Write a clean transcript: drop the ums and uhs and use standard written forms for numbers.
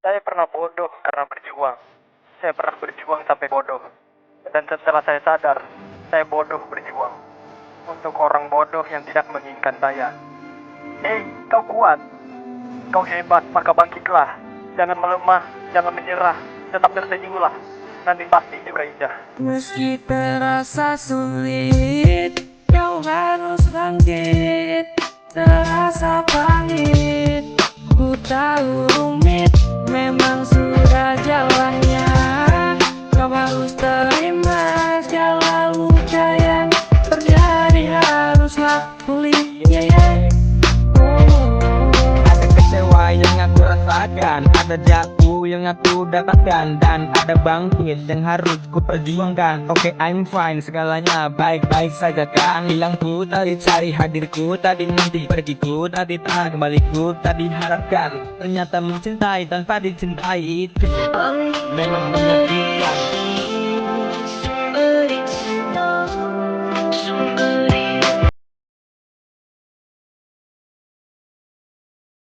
Saya pernah bodoh karena berjuang. Saya pernah berjuang sampai bodoh. Dan setelah saya sadar, saya bodoh berjuang. Untuk orang bodoh yang tidak menginginkan saya. Kau kuat. Kau hebat, maka bangkitlah. Jangan melemah, jangan menyerah. Tetap tersenyumlah. Nanti pasti juga indah. Meski terasa sulit, kau harus bangkit. Terasa pahit, ku tahu rumit, memang sudah jalannya. Kau harus terima segala luka yang terjadi, haruslah pulih. Ada kecewa yang aku rasakan, ada jatuh yang aku dapatkan, dan ada bangkit yang harus ku perjuangkan. Oke, I'm fine, segalanya baik-baik saja kan. Hilangku tadi cari, hadirku tadi nanti, pergiku tadi tak kembaliku tadi harapkan. Ternyata mencintai tanpa dicintai itu memang menyakiti.